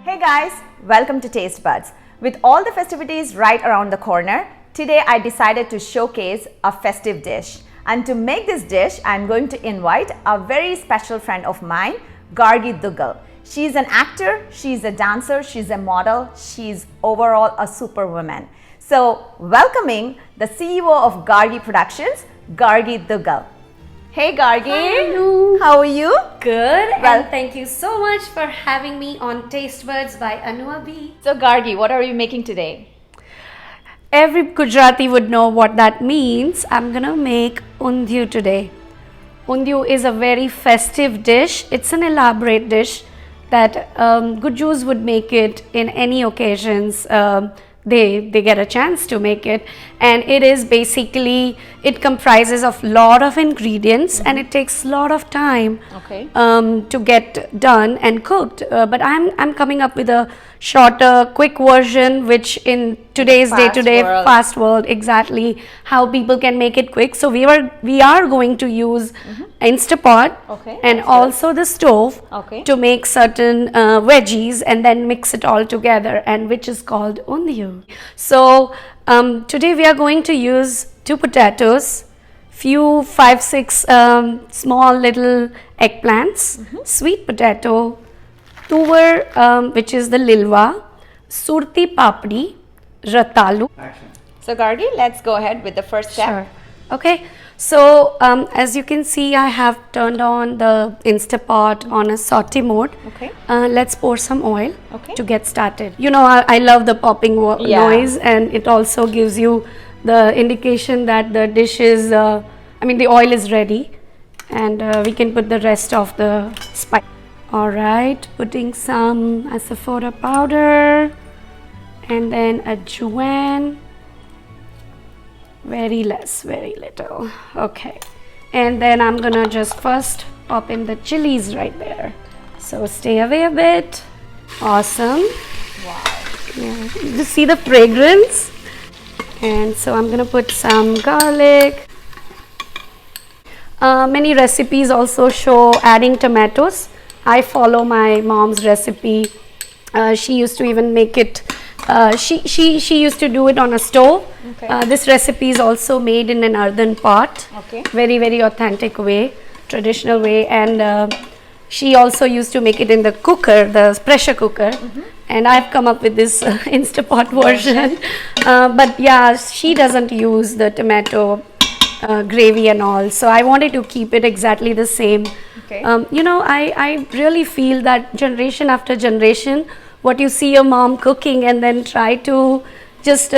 Hey guys, welcome to Taste Buds. With all the festivities right around the corner, today I decided to showcase a festive dish. And to make this dish, I'm going to invite a very special friend of mine, Gargi Duggal. She's an actor, she's a dancer, she's a model, she's overall a superwoman. So, welcoming the CEO of Gargi Productions, Gargi Duggal. Hey Gargi, Hi, how are you? Good, Well- and thank you so much for having me on Taste Buds by Anua B. So Gargi, what are you making today? Every Gujarati would know what that means. I'm gonna make undhiyu today. Undhiyu is a very festive dish. It's an elaborate dish that Gujus would make it in any occasions. They get a chance to make it, and it is basically, it comprises of lot of ingredients and it takes lot of time Okay. to get done and cooked. But I'm coming up with a shorter, quick version, which in today's day-to-day world. fast world, exactly how people can make it quick. So we are going to use Instapot Okay, and that's good. also the stove Okay. to make certain veggies and then mix it all together, and which is called undhiyu. So today we are going to use 2 potatoes, few 5-6 small little eggplants, sweet potato, tuvar, which is the lilwa, surti papdi, ratalu. So Gargi, let's go ahead with the first step. Sure. Okay. So as you can see, I have turned on the Instapot on a saute mode. Okay. Let's pour some oil Okay. to get started. You know, I love the popping Yeah. noise, and it also gives you the indication that the dish is, the oil is ready, and we can put the rest of the spice. All right, putting some asafoetida powder, and then ajwain. Very less, very little. Okay. And then I'm gonna just first pop in the chilies right there. So stay away a bit. Awesome. Wow. Yeah. You see the fragrance? And so I'm gonna put some garlic. Many recipes also show adding tomatoes. I follow my mom's recipe. She used to even make it. She used to do it on a stove. Okay. This recipe is also made in an earthen pot. Okay. Very, very authentic way, traditional way, and she also used to make it in the cooker, the pressure cooker. And I've come up with this Instapot version. But yeah, she doesn't use the tomato gravy and all. So I wanted to keep it exactly the same. Okay. I really feel that generation after generation, what you see your mom cooking and then try to just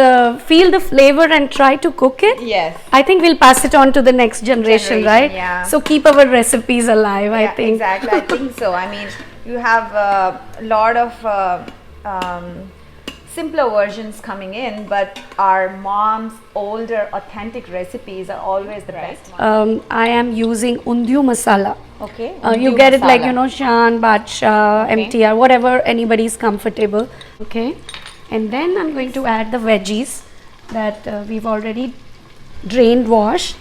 feel the flavor and try to cook it. Yes. I think we'll pass it on to the next generation, right? Yeah. So keep our recipes alive, I Yeah, think. exactly. I think so. I mean, you have a lot of simpler versions coming in, but our mom's older authentic recipes are always the best. I am using undhiyu masala. Okay. You Undhiyu get it like, masala. Shan, Badshah, Okay. MTR, whatever anybody's comfortable. Okay. And then I'm going to add the veggies that we've already drained, washed.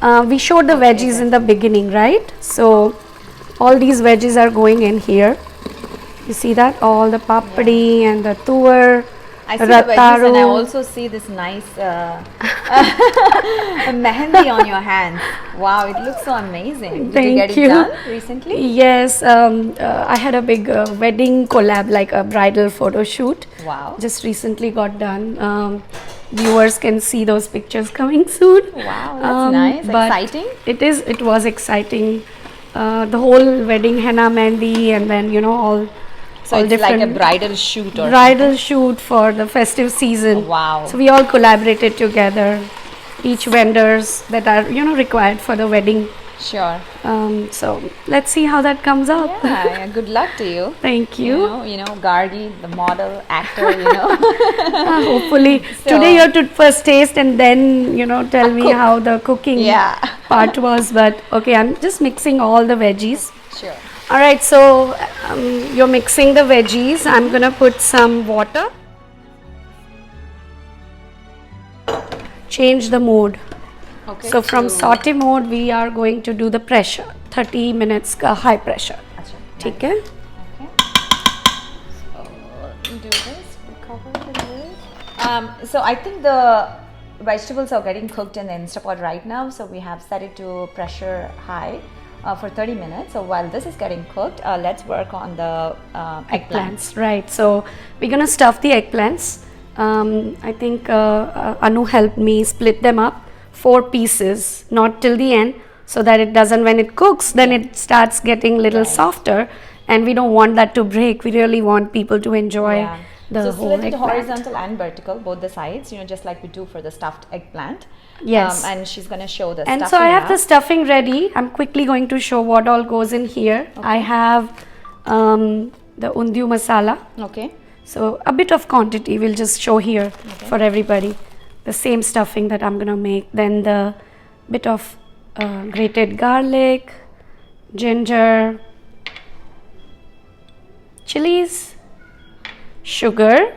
We showed the veggies in the beginning, right? So all these veggies are going in here. You see that? All the papdi and the tuvar. I see the veggies and I also see this nice mehendi on your hands. Wow, it looks so amazing. Did you get Thank it you. done recently? Yes, I had a big wedding collab, like a bridal photo shoot. Wow. Just recently got done. Viewers can see those pictures coming soon. Wow, that's nice. But Exciting. It was exciting. The whole wedding henna mehndi, and then all. So all it's like a different bridal shoot or bridal shoot for the festive season. Wow. So we all collaborated together. Each vendors that are required for the wedding. Sure. So let's see how that comes out. Yeah, good luck to you. Thank you. You know, Gargi, the model, actor, Hopefully So- today you have to first taste and then tell me cook. how the cooking Yeah. part was. But okay, I'm just mixing all the veggies. Sure. All right, so you're mixing the veggies. I'm gonna put some water. Change the mode. Okay. So from saute mode, we are going to do the pressure. 30 minutes ka high pressure. Acha, ठीक है? Okay. So I think the vegetables are getting cooked in the Instapot right now. So we have set it to pressure high for 30 minutes. So while this is getting cooked, let's work on the eggplants. Right. So we're gonna stuff the eggplants. I think Anu helped me split them up 4 pieces, not till the end, so that it doesn't, when it cooks, then it starts getting little softer, and we don't want that to break. We really want people to enjoy the so whole split it eggplant. horizontal and vertical, both the sides, just like we do for the stuffed eggplant. Yes. And she's going to show the And stuffing so I have now. the stuffing ready. I'm quickly going to show what all goes in here. I have the undiyu masala. Okay. So a bit of quantity we'll just show here for everybody. The same stuffing that I'm gonna make. Then the bit of grated garlic, ginger, chilies, sugar.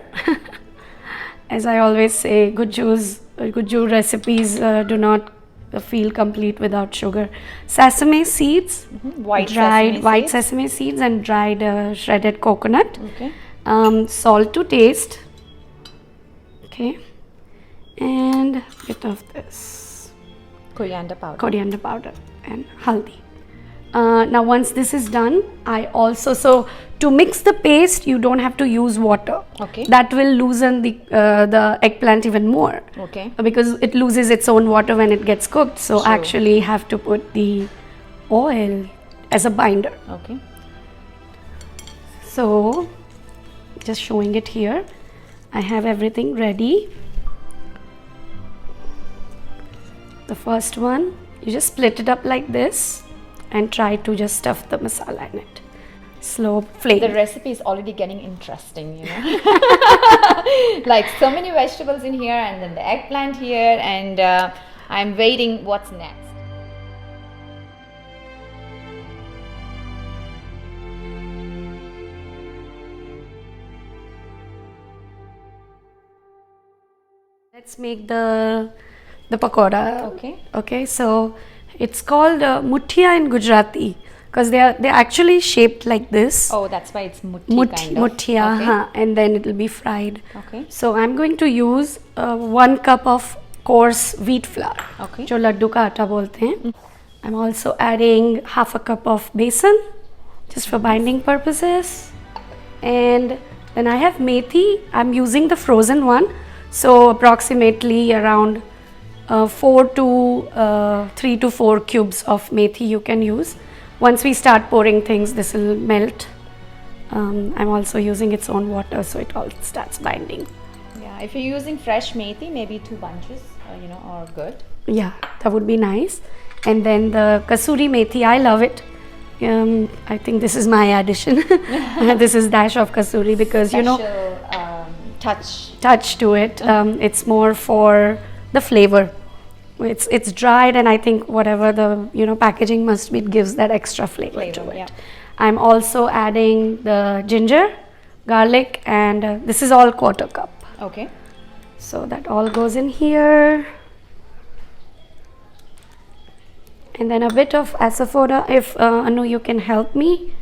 As I always say, Guju recipes do not feel complete without sugar. Sesame seeds, White dried sesame white seeds. sesame seeds and dried shredded coconut. Okay. Salt to taste. Okay. And bit of this Coriander powder. coriander powder and haldi. Now once this is done, I also, so to mix the paste you don't have to use water. Okay. That will loosen the eggplant even more. Okay. Because it loses its own water when it gets cooked. So True. actually have to put the oil as a binder. Okay. So just showing it here. I have everything ready. The first one, you just split it up like this and try to just stuff the masala in it. Slow flame. The recipe is already getting interesting, Like so many vegetables in here, and then the eggplant here, and I'm waiting what's next. Let's make the pakoda. Okay. Okay, so it's called muthia in Gujarati because they're actually shaped like this. Oh, that's why it's muthi kind of. Muthia, Okay. huh, and then it will be fried. Okay. So I'm going to use 1 cup of coarse wheat flour, Okay. जो लड्डू का आटा बोलते हैं. I'm also adding half a cup of besan, just for binding purposes, and then I have methi. I'm using the frozen one, so approximately around 3 to 4 cubes of methi you can use. Once we start pouring things, this will melt. I'm also using its own water, so it all starts binding. Yeah, if you're using fresh methi, maybe 2 bunches, are good. Yeah, that would be nice. And then the kasuri methi, I love it. I think this is my addition. This is dash of kasuri because touch to it. It's more for the flavor. It's dried, and I think whatever the packaging must be, it gives that extra flavor to it. Yeah. I'm also adding the ginger, garlic, and this is all 1/4 cup. Okay. So that all goes in here. And then a bit of asafoda, if Anu you can help me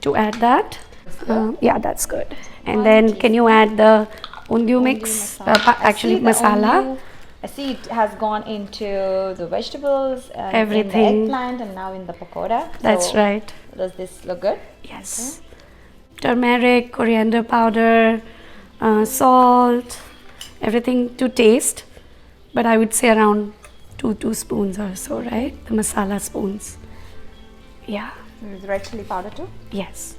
to add that. Yeah, that's good. And then can you add the undiyu mix, actually masala. I see it has gone into the vegetables, Everything. in the eggplant, and now in the pakoda. That's So, right. Does this look good? Yes. Turmeric, coriander powder, salt, everything to taste. But I would say around 2 spoons or so, right? The masala spoons. Yeah. With red chili powder too? Yes.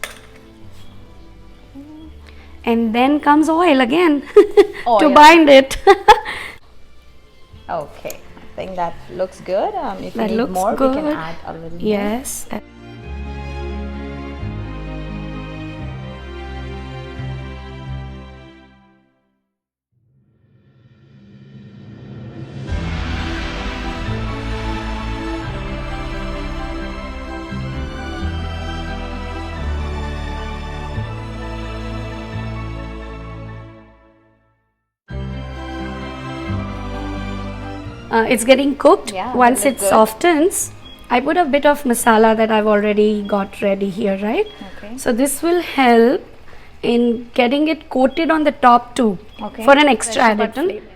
And then comes oil again to Oil. bind it. Okay, I think that looks good. If you That need looks more, we good. can add a little more. Yes. It's getting cooked. Yeah, Once that it looks good. softens, I put a bit of masala that I've already got ready here, right? Okay. So this will help in getting it coated on the top too, Okay. for an extra Very good added. flavor.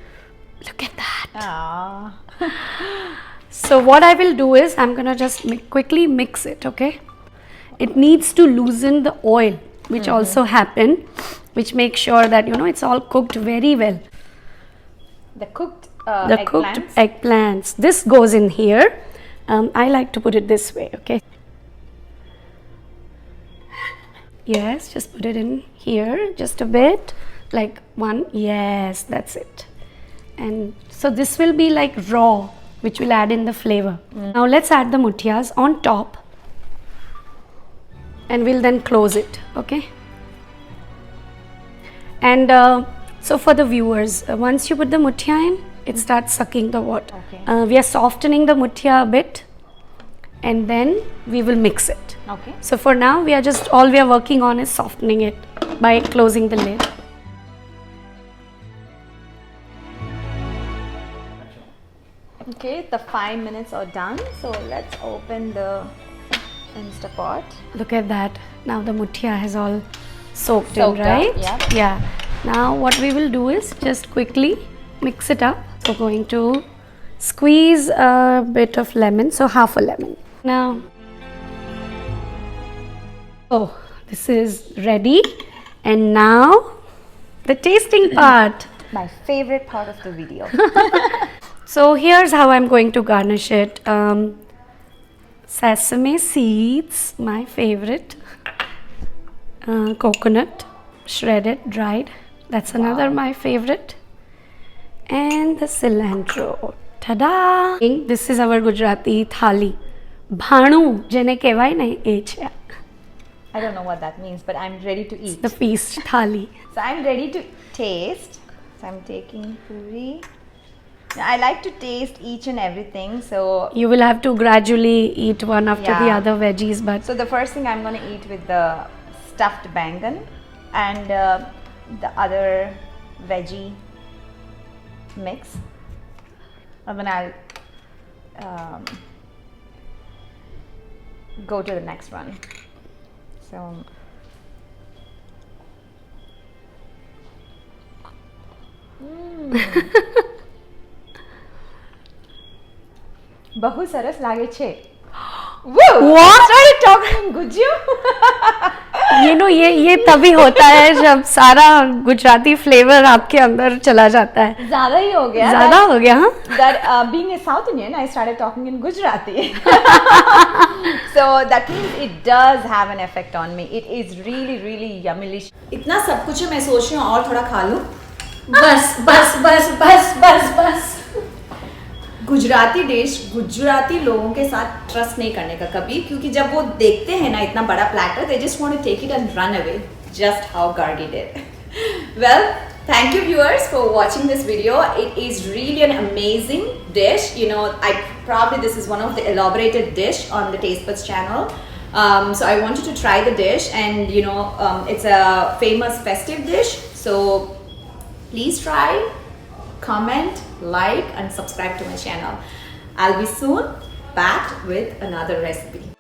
Look at that. Ah. So what I will do is I'm gonna just quickly mix it, okay? It needs to loosen the oil, which also happen, which makes sure that it's all cooked very well. The cooked The eggplants. cooked eggplants. This goes in here. I like to put it this way, okay? Yes, just put it in here, just a bit, like one. Yes, that's it. And so this will be like raw, which will add in the flavor. Now let's add the muthias on top, and we'll then close it, okay? And so for the viewers, once you put the muthia in, it starts sucking the water. Okay. We are softening the muthia a bit, and then we will mix it. Okay. So for now, all we are working on is softening it by closing the lid. Okay, the 5 minutes are done. So let's open the Instapot. Look at that. Now the muthia has all soaked in, Soaked up, right? yeah. Yeah. Now what we will do is just quickly mix it up. So going to squeeze a bit of lemon, so half a lemon. Now, oh, this is ready. And now the tasting part. My favorite part of the video. So here's how I'm going to garnish it. Sesame seeds, my favorite. Coconut, shredded, dried. That's another my favorite. And the cilantro. Ta-da! This is our Gujarati thali. Bhanu, jene kevai nahi e chhe. I don't know what that means, but I'm ready to eat. The feast thali. So I'm ready to taste. So I'm taking puri. Now, I like to taste each and everything. So You will have to gradually eat one after the Yeah. other veggies, but the first thing I'm going to eat with the stuffed bangan and the other veggie mix. And then I'll go to the next one. So બહુ સરસ લાગે છે. Whoa! What? I started talking Gujju. ये तभी होता है जब सारा गुजराती फ्लेवर आपके अंदर चला जाता है. ज़्यादा ही हो गया. ज़्यादा हो गया, हाँ? That being a South Indian, I started talking in Gujarati. So that means it does have an effect on me. It is really, really yummilish. इतना सब कुछ है, मैं सोच रही हूँ और थोड़ा खा लूँ. बस बस बस बस बस बस. गुजराती डिश गुजराती लोगों के साथ ट्रस्ट नहीं करने का कभी, क्योंकि जब वो देखते हैं ना इतना बड़ा platter, they just want to take it and run away, just how Gargi did. Well, thank you viewers for watching this video. It is really an amazing dish. This is one of the elaborated dish on the Taste Buds channel. So I wanted to try the dish, and it's a famous festive dish. So please try, comment, like and subscribe to my channel. I'll be soon back with another recipe.